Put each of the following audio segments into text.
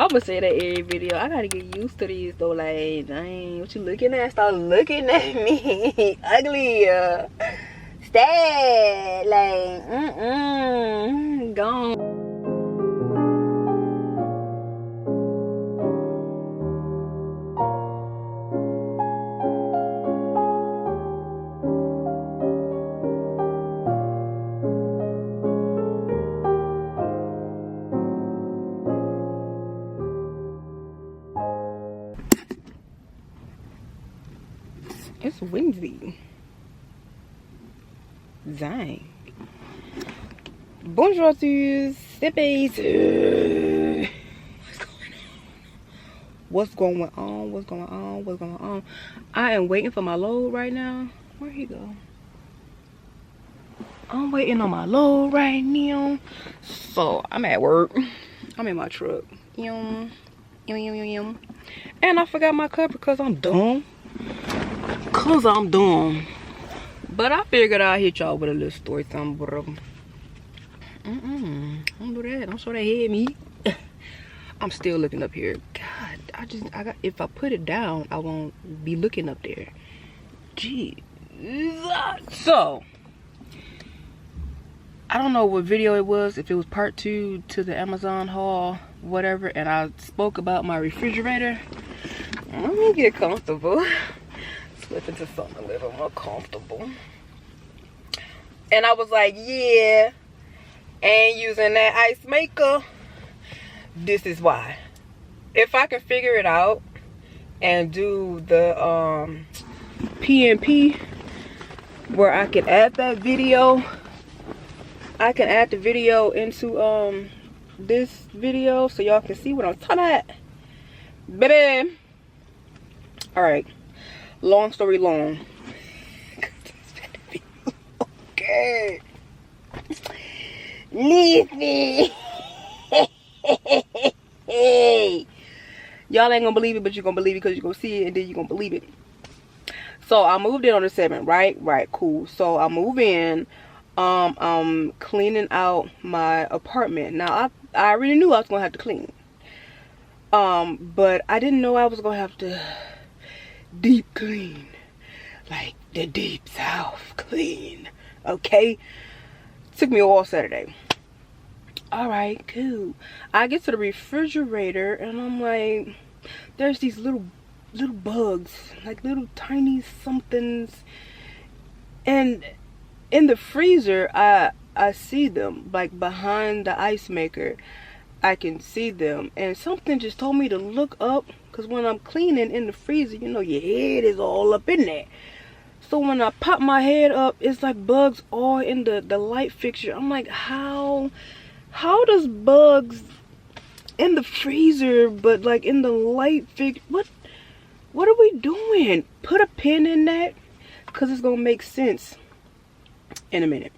I'ma say that every video. I gotta get used to these though. Like, dang, what you looking at? Stop looking at me. Ugly. Stay. Like, gone. It's Wednesday. Dang. Bonjour à tous. C'est Pace. What's going on? What's going on? What's going on? I am waiting for my load right now. Where'd he go? I'm waiting on my load right now. So I'm at work. I'm in my truck. And I forgot my cup because I'm dumb. But I figured I'd hit y'all with a little story time, bro. Don't do that. Don't show that head me. I'm still looking up here. God, if I put it down, I won't be looking up there. Jesus. So, I don't know what video it was, if it was part 2 to the Amazon haul, whatever, and I spoke about my refrigerator. Let me get comfortable. Slip into something a little more comfortable. And I was like, yeah, ain't using that ice maker. This is why. If I can figure it out and do the PNP where I can add that video, I can add the video into this video so y'all can see what I'm talking about. Baby. Alright. Long story long. Okay. Leave me. Y'all ain't gonna believe it, but you're gonna believe it because you're gonna see it and then you're gonna believe it. So I moved in on the 7th, right? Right, cool. So I move in. I'm cleaning out my apartment. Now I already knew I was gonna have to clean. But I didn't know I was gonna have to deep clean. Like the deep south clean. Okay? Took me all Saturday. Alright, cool. I get to the refrigerator and I'm like, there's these little bugs, like little tiny somethings, and in the freezer I see them, like behind the ice maker I can see them, and something just told me to look up, because when I'm cleaning in the freezer, you know, your head is all up in there. So when I pop my head up, it's like bugs all in the light fixture. I'm like, how does bugs in the freezer but like in the light fixture? What are we doing? Put a pin in that, because it's gonna make sense in a minute.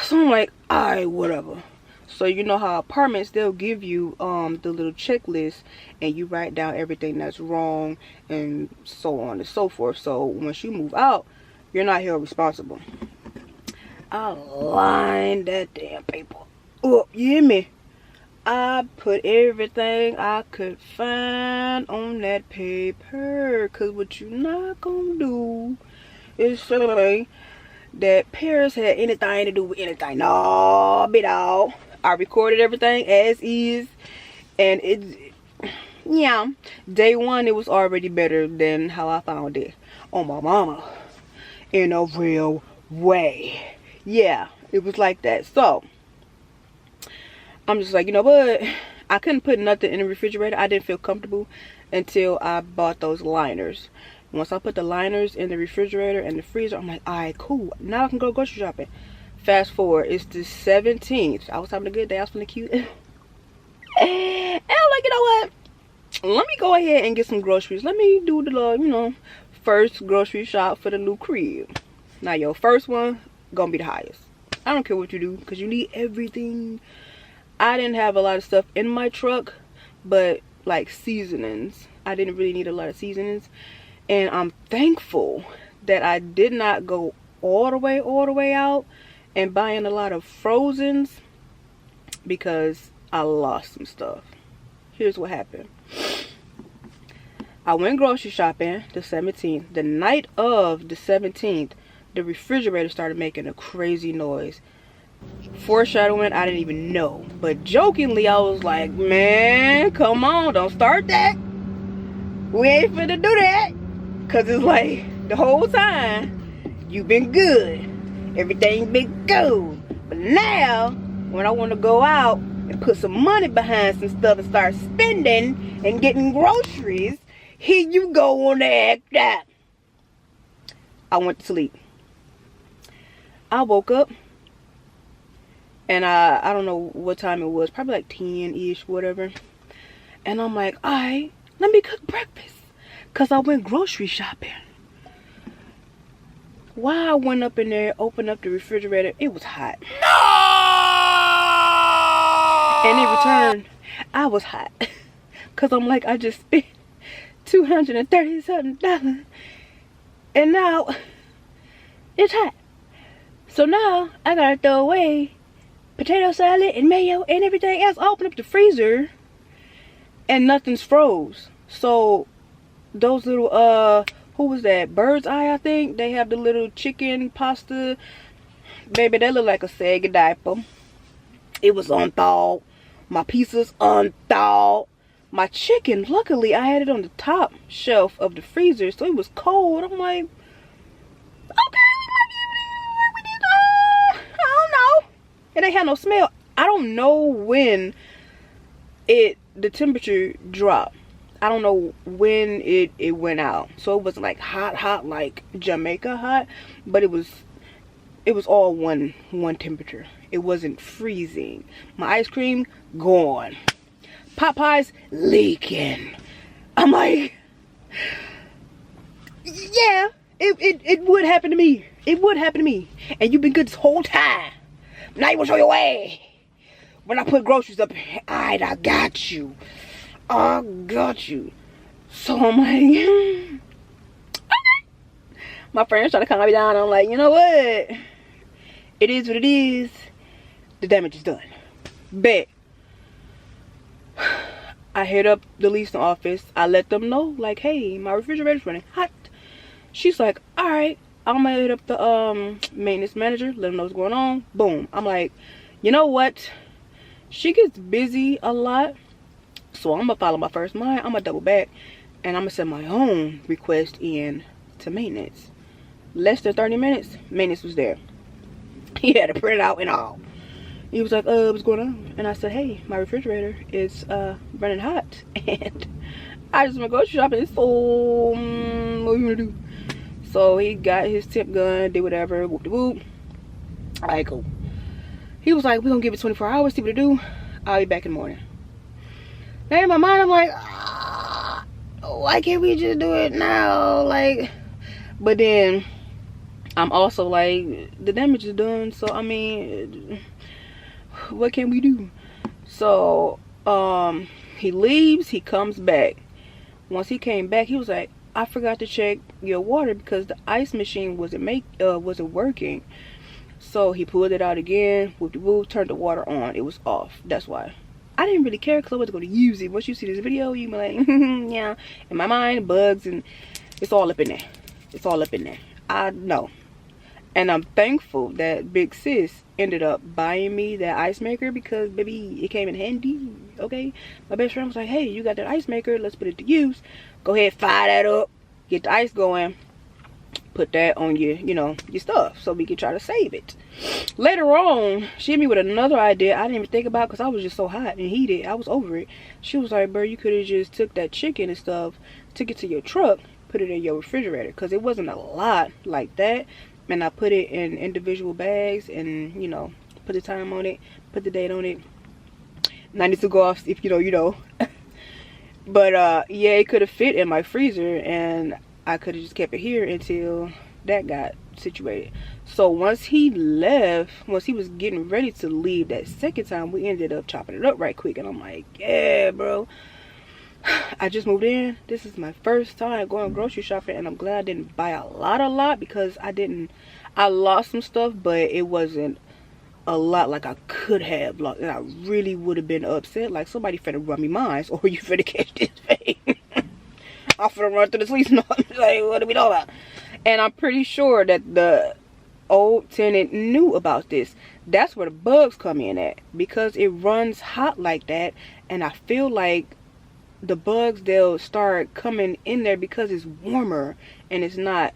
So I'm like, alright, whatever. So you know how apartments, they'll give you the little checklist and you write down everything that's wrong and so on and so forth. So once you move out, you're not held responsible. I lined that damn paper up, you hear me? I put everything I could find on that paper, cause what you not gonna do is say that Paris had anything to do with anything. No, bit all. I recorded everything as is, and yeah, day one it was already better than how I found it on my mama, in a real way. Yeah, it was like that. So I'm just like, you know what, I couldn't put nothing in the refrigerator. I didn't feel comfortable until I bought those liners. Once I put the liners in the refrigerator and the freezer, I'm like, all right, cool, now I can go grocery shopping. Fast forward, it's the 17th. I was having a good day. I was feeling cute. And I'm like, you know what, let me go ahead and get some groceries. Let me do the little, you know, first grocery shop for the new crib. Now your first one gonna be the highest. I don't care what you do, because you need everything. I didn't have a lot of stuff in my truck, but like seasonings, I didn't really need a lot of seasonings. And I'm thankful that I did not go all the way out and buying a lot of frozens, because I lost some stuff. here's what happened. I went grocery shopping the 17th. The night of the 17th, the refrigerator started making a crazy noise. Foreshadowing, I didn't even know. But jokingly, I was like, man, come on, don't start that. We ain't finna do that. Cause it's like, the whole time, you've been good. Everything been good. But now, when I want to go out and put some money behind some stuff and start spending and getting groceries, here you go on the act out. I went to sleep. I woke up. And I don't know what time it was. Probably like 10-ish, whatever. And I'm like, alright, let me cook breakfast. Because I went grocery shopping. While I went up in there, opened up the refrigerator, it was hot. No! And in return, I was hot. Because I'm like, I just spent $230-something. And now, it's hot. So now, I gotta throw away potato salad and mayo and everything else. I open up the freezer and nothing's froze. So those little who was that, Bird's Eye, I think they have the little chicken pasta, baby, that look like a saggy diaper. It was unthawed. My pizzas unthawed. My chicken, luckily I had it on the top shelf of the freezer, so it was cold. I'm like, okay, I don't know. And they had no smell. I don't know when the temperature dropped. I don't know when it went out. So it was like hot like Jamaica hot, but it was all one temperature. It wasn't freezing. My ice cream gone. Popeyes leaking. I'm like, yeah, it would happen to me. It would happen to me. And you've been good this whole time. Now you want to show your way. When I put groceries up, I got you. I got you. So I'm like, my friends trying to calm me down. I'm like, you know what? It is what it is. The damage is done. Bet. I hit up the leasing office. I let them know, like, hey, my refrigerator's running hot. She's like, all right. I'm gonna hit up the maintenance manager, let them know what's going on. Boom. I'm like, you know what? She gets busy a lot, so I'm gonna follow my first mind. I'm gonna double back, and I'm gonna send my own request in to maintenance. Less than 30 minutes, maintenance was there. He had to print it out and all. He was like, what's going on? And I said, hey, my refrigerator is running hot, and I just went grocery shopping. So what are you gonna do? So he got his tip gun, did whatever, whoop de whoop. Alright, cool. He was like, we're gonna give it 24 hours, see what to do. I'll be back in the morning. Now in my mind, I'm like, why can't we just do it now? Like, but then I'm also like, the damage is done, so I mean, what can we do? So he leaves, he comes back. Once he came back, he was like, I forgot to check your water because the ice machine wasn't working. So he pulled it out again, whoop-de-whoop, turned the water on. It was off. That's why. I didn't really care because I wasn't going to use it. Once you see this video, you be like, yeah. In my mind, bugs, and it's all up in there. It's all up in there. I know. And I'm thankful that Big Sis ended up buying me that ice maker because, baby, it came in handy. Okay? My best friend was like, hey, you got that ice maker. Let's put it to use. Go ahead, fire that up. Get the ice going. Put that on your, your stuff so we can try to save it. Later on, she hit me with another idea I didn't even think about because I was just so hot and heated. I was over it. She was like, bro, you could have just took that chicken and stuff, took it to your truck, put it in your refrigerator because it wasn't a lot like that. And I put it in individual bags and, put the time on it, put the date on it. 92 go off if you know. But yeah, it could have fit in my freezer and I could have just kept it here until that got situated. So once he left, once he was getting ready to leave that second time, we ended up chopping it up right quick. And I'm like, yeah, bro. I just moved in. This is my first time going grocery shopping, and I'm glad I didn't buy a lot because I lost some stuff, but it wasn't a lot like I could have, like, and I really would have been upset. Like, somebody finna run me mines, or you finna catch this thing. I'm finna run through the sleeves. No, like, what are we talking about? And I'm pretty sure that the old tenant knew about this. That's where the bugs come in at, because it runs hot like that, and I feel like the bugs, they'll start coming in there because it's warmer and it's not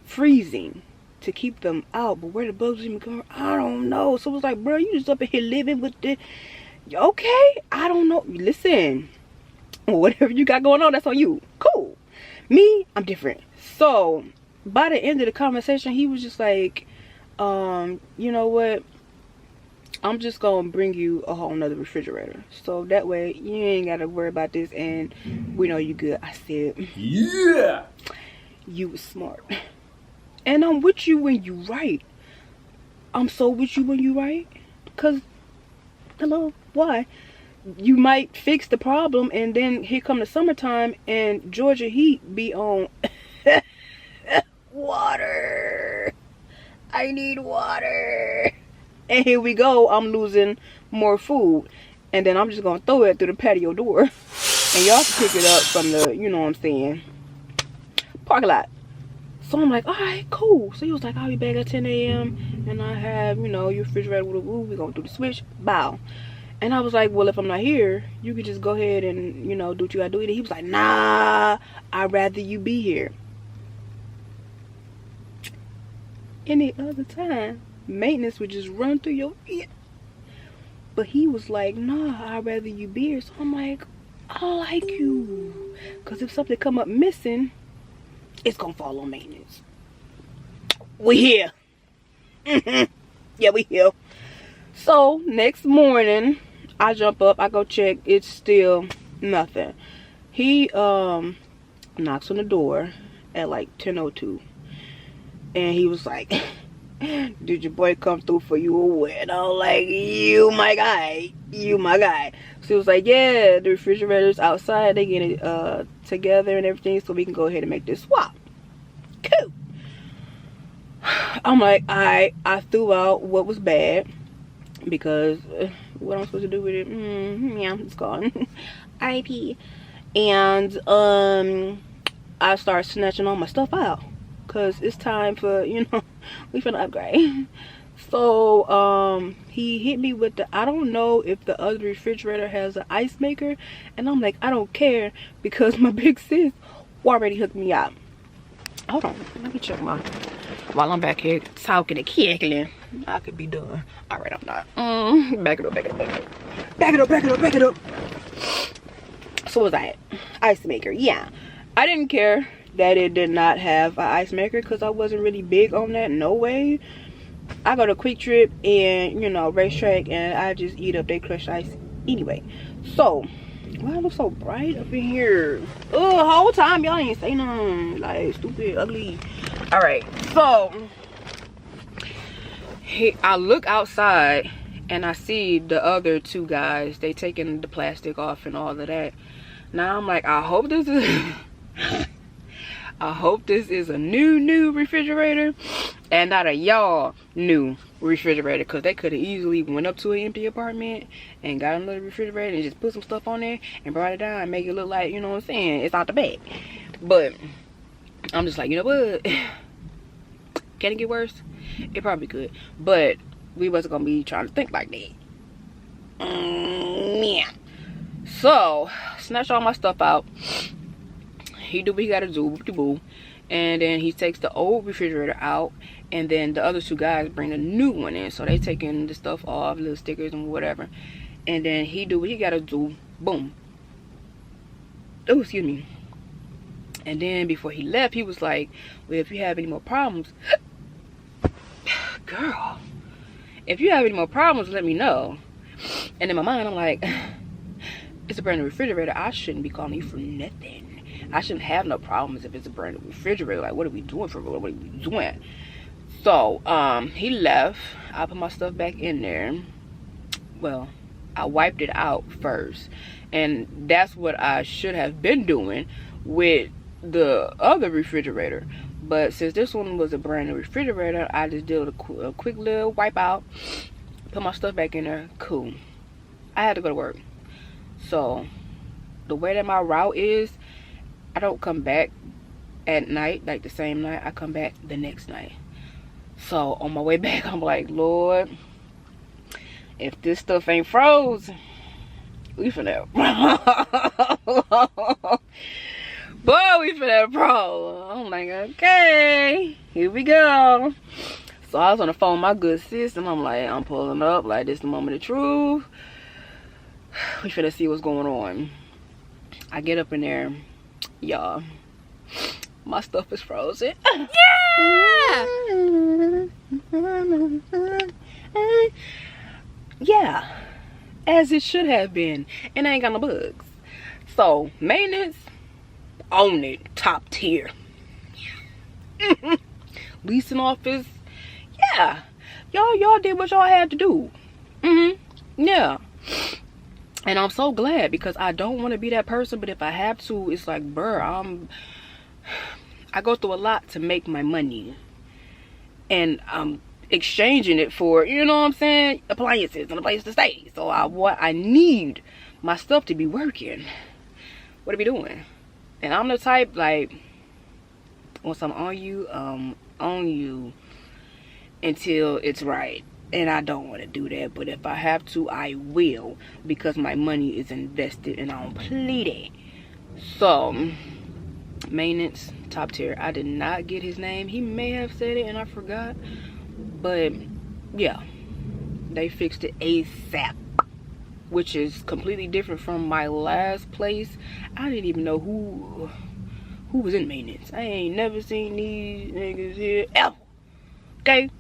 freezing to keep them out. But where the bugs even come from, I don't know. So it was like, bro, you just up in here living with the, okay, I don't know. Listen, whatever you got going on, that's on you. Cool. Me, I'm different. So by the end of the conversation, he was just like, you know what, I'm just gonna bring you a whole nother refrigerator, so that way you ain't gotta worry about this, and we know you good. I said, yeah, you was smart, and I'm with you when you right. I'm so with you when you right, because hello, why? You might fix the problem, and then here come the summertime and Georgia heat be on. Water, I need water. And here we go, I'm losing more food, and then I'm just gonna throw it through the patio door, and y'all can pick it up from the, you know what I'm saying, parking lot. So I'm like, all right, cool. So he was like, I'll be back at 10 a.m. and I have, you know, your refrigerator with a woo, we're gonna do the switch, bow. And I was like, well, if I'm not here, you could just go ahead and, you know, do what you gotta do. And he was like, nah, I'd rather you be here. Any other time, maintenance would just run through your feet. But he was like, nah, I'd rather you be here. So I'm like, I like you. Because if something come up missing, it's going to fall on maintenance. We here. Yeah, we here. So next morning, I jump up, I go check. It's still nothing. He knocks on the door at like 10:02. And he was like, did your boy come through for you or what? And I was like, you my guy. You my guy. So he was like, yeah, the refrigerator's outside. They get it together and everything, so we can go ahead and make this swap. Cool. I'm like, I threw out what was bad, because what I'm supposed to do with it? Yeah, it's gone. R.I.P. And I started snatching all my stuff out, because it's time for, you know, we finna upgrade. So he hit me with the, I don't know if the other refrigerator has an ice maker, and I'm like, I don't care, because my big sis already hooked me up. Hold on, let me check my, while I'm back here talking and cackling, I could be done. All right, I'm not. Back it up, back it up, back it up, back it up, back it up, back it up. So what was that? Ice maker. Yeah, I didn't care that it did not have an ice maker, because I wasn't really big on that. No way. I go to Quick Trip and, you know, Racetrack, and I just eat up their crushed ice anyway. So why I look so bright up in here? Oh, the whole time y'all ain't say nothing. Like, stupid, ugly. All right, so I look outside and I see the other two guys. They taking the plastic off and all of that. Now I'm like, I hope this is I hope this is a new refrigerator and not a y'all new refrigerator, because they could have easily went up to an empty apartment and got another refrigerator and just put some stuff on there and brought it down and make it look like, you know what I'm saying, it's out the bag. But I'm just like, you know what, can it get worse? It probably could, but we wasn't gonna be trying to think like that. Yeah. So snatch all my stuff out. He do what he gotta do, boo, and then he takes the old refrigerator out, and then the other two guys bring the new one in. So they taking the stuff off, little stickers and whatever, and then he do what he gotta do, boom. Oh, excuse me. And then before he left, he was like, well, if you have any more problems, girl, if you have any more problems, let me know. And in my mind, I'm like, it's a brand new refrigerator. I shouldn't be calling you for nothing. I shouldn't have no problems if it's a brand new refrigerator. Like, what are we doing for real? What are we doing? So he left. I put my stuff back in there. Well, I wiped it out first, and that's what I should have been doing with the other refrigerator. But since this one was a brand new refrigerator, I just did a quick little wipe out, put my stuff back in there. Cool. I had to go to work. So the way that my route is, I don't come back at night, like the same night. I come back the next night. So on my way back, I'm like, Lord, if this stuff ain't froze, we finna boy, we finna have a problem. I'm like, okay, here we go. So I was on the phone with my good sis, and I'm like, I'm pulling up, like, this the moment of truth. We finna see what's going on. I get up in there, y'all, my stuff is frozen. Yeah! Yeah, as it should have been, and I ain't got no bugs. So maintenance, own it, top tier. Leasing office, yeah, y'all did what y'all had to do. Yeah, and I'm so glad, because I don't want to be that person, but if I have to, it's like, bruh, I go through a lot to make my money, and I'm exchanging it for, you know what I'm saying, appliances and a place to stay. So I need my stuff to be working. What are we doing? And I'm the type, like, once I'm on you until it's right. And I don't want to do that, but if I have to, I will, because my money is invested and I don't play that. So maintenance, top tier. I did not get his name. He may have said it and I forgot, but yeah, they fixed it ASAP, which is completely different from my last place. I didn't even know who was in maintenance. I ain't never seen these niggas here ever. Okay,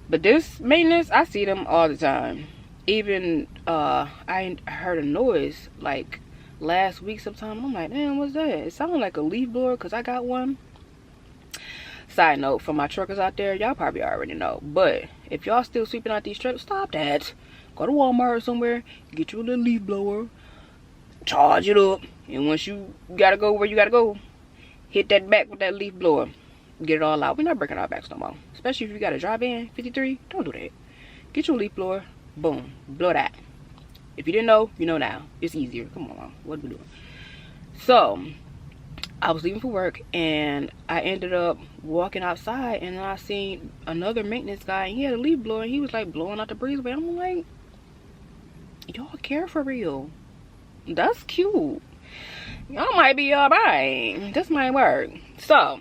but this maintenance, I see them all the time. Even I heard a noise like last week sometime. I'm like, man, what's that? It sounded like a leaf blower, because I got one. Side note, for my truckers out there, y'all probably already know, but if y'all still sweeping out these trucks, stop that. Go to Walmart or somewhere, get you a little leaf blower, charge it up, and once you gotta go where you gotta go, hit that back with that leaf blower, get it all out. We're not breaking our backs no more, especially if you got a drive-in 53. Don't do that. Get your leaf blower, boom, blow that. If you didn't know, you know now. It's easier. Come on, what are we doing? So I was leaving for work, and I ended up walking outside, and I seen another maintenance guy, and he had a leaf blower, and he was like blowing out the breezeway. I'm like, y'all care for real? That's cute. Y'all might be alright. This might work. So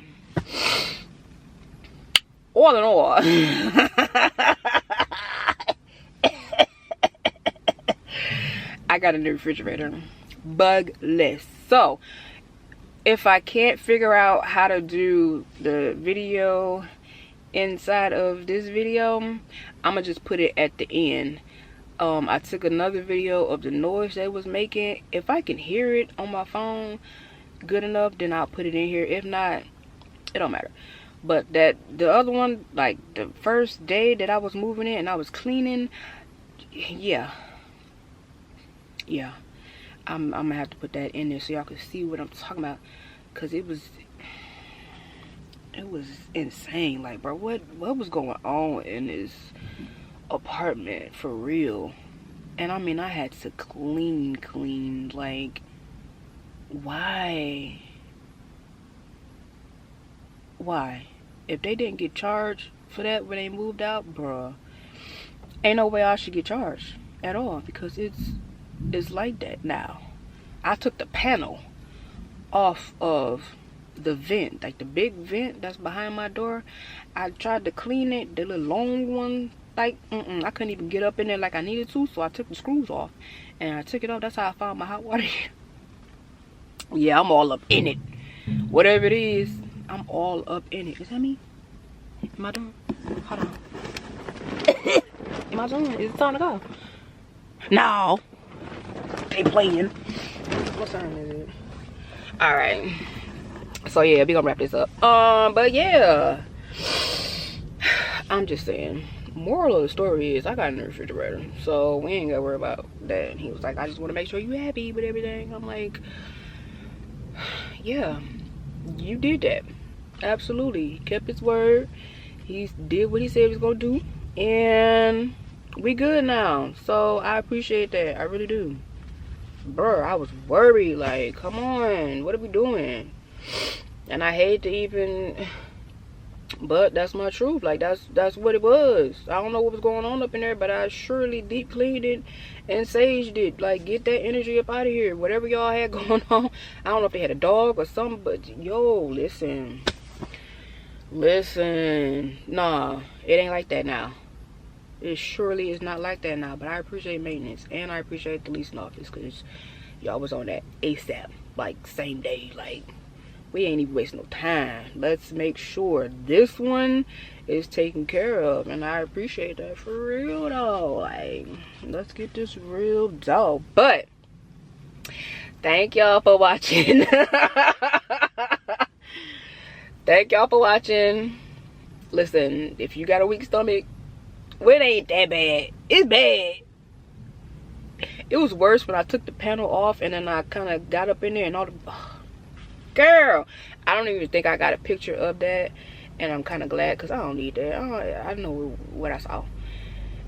all in all, I got a new refrigerator, bugless. So if I can't figure out how to do the video inside of this video, I'm gonna just put it at the end. I took another video of the noise that it was making. If I can hear it on my phone good enough, then I'll put it in here. If not, it don't matter. But the other one, like the first day that I was moving it and I was cleaning, yeah, I'm gonna have to put that in there so y'all can see what I'm talking about, because it was insane. Like, bro, what was going on in this apartment for real? And I mean, I had to clean. Like, why? If they didn't get charged for that when they moved out, bruh, ain't no way I should get charged at all, because it's like that now. I took the panel off of the vent, like the big vent that's behind my door. I tried to clean it, the little long one, like I couldn't even get up in there like I needed to, so I took the screws off and I took it off. That's how I found my hot water. Yeah, I'm all up in it. Whatever it is, I'm all up in it. Is that me? Am I done? Hold on. Am I done? Is it time to go? No. They playing. What time is it? Alright. So yeah, we gonna wrap this up. But yeah, I'm just saying, moral of the story is I got a new refrigerator, so we ain't gotta worry about that. And he was like, I just want to make sure you happy with everything. I'm like, yeah, you did that. Absolutely. He kept his word. He did what he said he was gonna do, and we good now. So I appreciate that. I really do. Bro, I was worried. Like, come on, what are we doing? And I hate to even, but that's my truth. Like, that's what it was. I don't know what was going on up in there, but I surely deep cleaned it and saged it. Like, get that energy up out of here. Whatever y'all had going on. I don't know if they had a dog or something, but yo, listen. Nah, it ain't like that now. It surely is not like that now. But I appreciate maintenance, and I appreciate the leasing office, because y'all was on that ASAP, like same day. Like, we ain't even wasting no time. Let's make sure this one is taken care of, and I appreciate that for real though. Like, let's get this real dope. But thank y'all for watching. Thank y'all for watching. Listen, if you got a weak stomach, well, it ain't that bad. It's bad. It was worse when I took the panel off and then I kind of got up in there and all the... Girl, I don't even think I got a picture of that. And I'm kind of glad, because I don't need that. I know what I saw.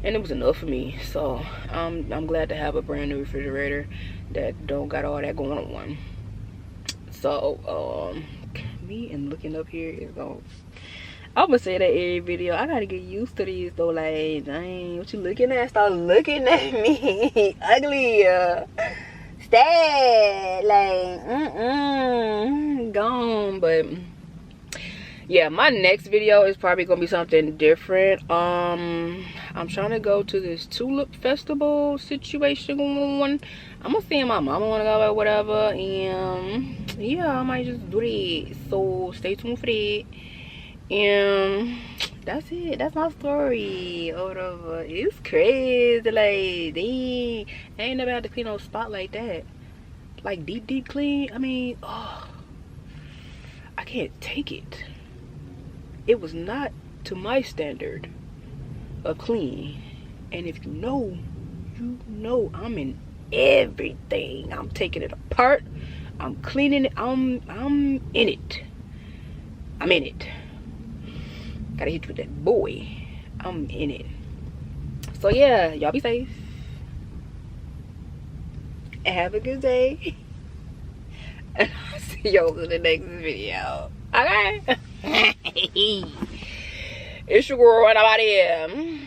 And it was enough for me. So, I'm glad to have a brand new refrigerator that don't got all that going on. So, me and looking up here is going... I'm gonna say that every video. I gotta get used to these though. Like, dang, what you looking at? Start looking at me. Ugly. Sad. Like, gone. But yeah, my next video is probably gonna be something different. I'm trying to go to this tulip festival situation going. I'm gonna see if my mama wanna go or whatever. And yeah, I might just do it. So stay tuned for that. And that's it. That's my story. Whatever. It's crazy. Like, dang, I ain't never had to clean no spot like that. Like, deep clean. I mean, oh, I can't take it. It was not to my standard of clean. And if you know, I'm in everything. I'm taking it apart. I'm cleaning it. I'm in it. I'm in it. Gotta hit you with that boy. I'm in it. So yeah, y'all be safe. And have a good day. And I'll see y'all in the next video. Okay? It's your girl and I'm out of here.